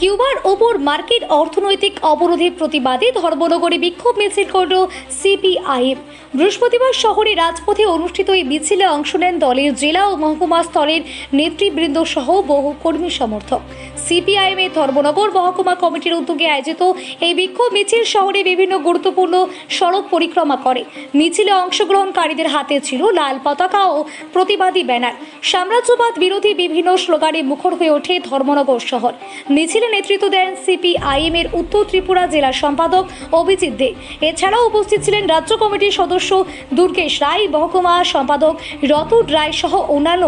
কিউবার ওপর মার্কিন অর্থনৈতিক অবরোধের প্রতিবাদে ধর্মনগরে বিক্ষোভ মিছিল করল সিপিআইএম। বৃহস্পতিবার শহরে রাজপথে অনুষ্ঠিত এই মিছিলে অংশ নেন দলের জেলা ও মহকুমা স্তরের নেতৃবৃন্দ সহ বহু কর্মী সমর্থক। সিপিআইএম এর ধর্মনগর মহকুমা কমিটির উদ্যোগে আয়োজিত এই বিক্ষোভ মিছিল শহরে বিভিন্ন গুরুত্বপূর্ণ সড়ক পরিক্রমা করে। মিছিলে অংশগ্রহণকারীদের হাতে ছিল লাল পতাকা ও প্রতিবাদী ব্যানার। সাম্রাজ্যবাদ বিরোধী বিভিন্ন স্লোগানে মুখর হয়ে ওঠে ধর্মনগর শহর। মিছিলে নেতৃত্ব দেন সিপিআইএম এর উত্তর ত্রিপুরা জেলা সম্পাদক অভিজিৎ দে। এছাড়াও উপস্থিত ছিলেন রাজ্য কমিটির সদস্য দুর্গেশ রায়, মহকুমা সম্পাদক রতুল রায় সহ অন্যান্য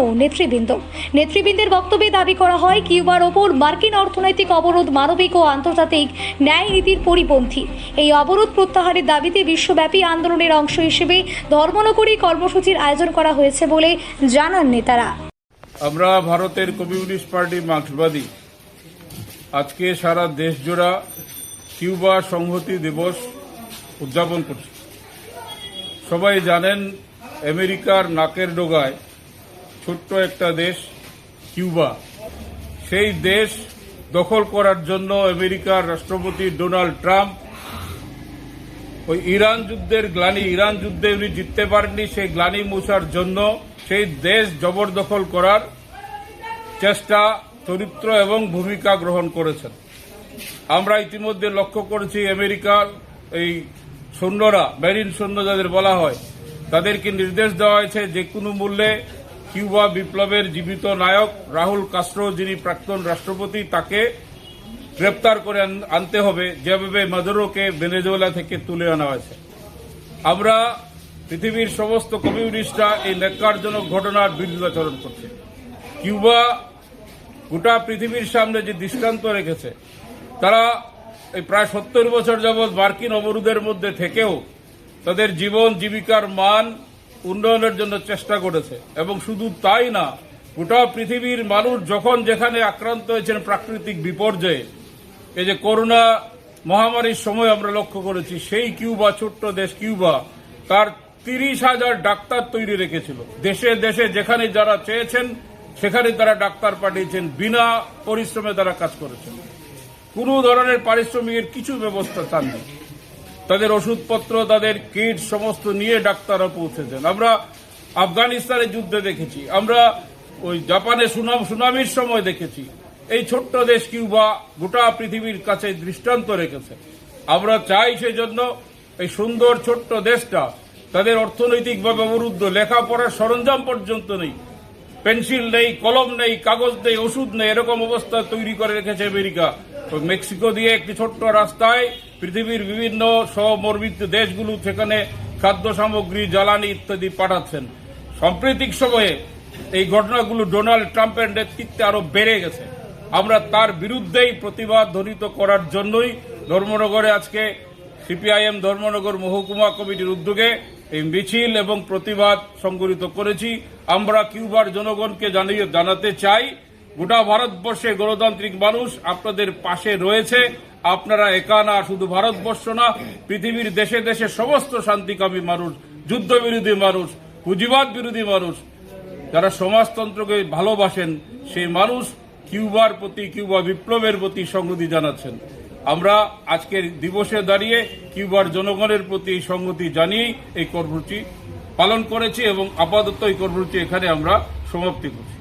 নেতৃবৃন্দের বক্তব্যে দাবি করা হয়, কিউবার ওপর মার্কিন অর্থনৈতিক অবরোধ মানবিক ও আন্তর্জাতিক ন্যায় নীতির পরিপন্থী। এই অবরোধ প্রত্যাহারের দাবিতে বিশ্বব্যাপী আন্দোলনের অংশ হিসেবে ধর্মনগরী কর্মসূচির আয়োজন করা হয়েছে বলে জানান নেতারা। আমরা ভারতের কমিউনিস্ট পার্টি মার্ক্সবাদী আজকে সারা দেশ জোড়া কিউবা সংহতি দিবস উদযাপন করছি। সবাই জানেন, আমেরিকার নাকের ডগায় ছোট্ট একটা দেশ কিউবা। সেই দেশ দখল করার জন্য আমেরিকার রাষ্ট্রপতি ডোনাল্ড ট্রাম্প ওই ইরান যুদ্ধে উনি জিততে পারেননি, সেই গ্লানি মুছার জন্য সেই দেশ জবরদখল করার চেষ্টা, চরিত্র এবং ভূমিকা গ্রহণ করেছেন। আমরা ইতিমধ্যে লক্ষ্য করেছি, আমেরিকার এই সৈন্যরা, মেরিন সৈন্য যাদের বলা হয়, তাদেরকে নির্দেশ দেওয়া হয়েছে যে কোনো মূল্যে কিউবা বিপ্লবের জীবিত নায়ক রাহুল কাস্ট্রো, যিনি প্রাক্তন রাষ্ট্রপতি, তাকে গ্রেপ্তার করে আনতে হবে, যেভাবে মাদুরোকে ভেনেজুয়েলা থেকে তুলে আনা হয়েছে। আমরা পৃথিবীর সমস্ত কমিউনিস্টরা এই ন্যাক্কারজনক ঘটনার বিরুদ্ধাচরণ করছে। কিউবা গোটা পৃথিবীর সামনে যে দৃষ্টান্ত রেখেছে, তারা এই প্রায় 70 বছর যাবৎ মার্কিন অবরোধের মধ্যে থেকেও তাদের জীবন জীবিকার মান উন্নয়নের জন্য চেষ্টা করেছে। এবং শুধু তাই না, গোটা পৃথিবীর মানুষ যখন যেখানে আক্রান্ত হয়েছেন প্রাকৃতিক বিপর্যয়ে, এই যে করোনা মহামারীর সময় আমরা লক্ষ্য করেছি, সেই কিউবা, ছোট্ট দেশ কিউবা, তার 30,000 ডাক্তার তৈরি রেখেছিল। দেশে দেশে যেখানে যারা চেয়েছেন সেখানে তারা ডাক্তার পাঠিয়েছেন, বিনা পরিশ্রমে তারা কাজ করেছেন। কোনো ধরনের পারিশ্রমিকের কিছু ব্যবস্থা চাননি। তাদের ওষুধপত্র, তাদের কিট সমস্ত নিয়ে ডাক্তাররা পৌঁছেছেন। আমরা আফগানিস্তানের যুদ্ধে দেখেছি, আমরা ওই জাপানে সুনামির সময় দেখেছি। এই ছোট্ট দেশ কিউবা গোটা পৃথিবীর কাছে দৃষ্টান্ত রেখেছে। আমরা চাই সেজন্য এই সুন্দর ছোট্ট দেশটা, তাদের অর্থনৈতিকভাবে অবরুদ্ধ, লেখাপড়ার সরঞ্জাম পর্যন্ত নেই, পেন্সিল নেই, কলম নেই, কাগজ নেই, ওষুধ নেই, এরকম অবস্থা তৈরি করে রেখেছে আমেরিকা। মেক্সিকো দিয়ে একটি ছোট্ট রাস্তায় পৃথিবীর বিভিন্ন সহমর্মিত দেশগুলো সেখানে খাদ্য সামগ্রী, জ্বালানি ইত্যাদি পাঠাচ্ছেন। সাম্প্রতিক সময়ে এই ঘটনাগুলো ডোনাল্ড ট্রাম্পের নেতৃত্বে আরো বেড়ে গেছে। আমরা তার বিরুদ্ধেই প্রতিবাদ ধ্বনিত করার জন্যই ধর্মনগরে আজকে সিপিআইএম ধর্মনগর মহকুমা কমিটির উদ্যোগে এই মিছিল এবং প্রতিবাদ সংগঠিত করেছি। আমরা কিউবার জনগণকে জানাতে চাই, গোটা ভারতবর্ষে গণতান্ত্রিক মানুষ আপনাদের পাশে রয়েছে। আপনারা একা না, শুধু ভারতবর্ষ না, পৃথিবীর দেশে দেশে সমস্ত শান্তিকামী মানুষ, যুদ্ধবিরোধী মানুষ, পুঁজিবাদ বিরোধী মানুষ, যারা সমাজতন্ত্রকে ভালোবাসেন, সেই মানুষ কিউবার প্রতি, কিউবা বিপ্লবের প্রতি সংহতি জানাচ্ছেন। আমরা আজকের দিবসে দাঁড়িয়ে কিউবার জনগণের প্রতি এই সংহতি জানিয়েই এই কর্মসূচি পালন করেছি এবং আপাতত এই কর্মসূচি এখানে আমরা সমাপ্তি করছি।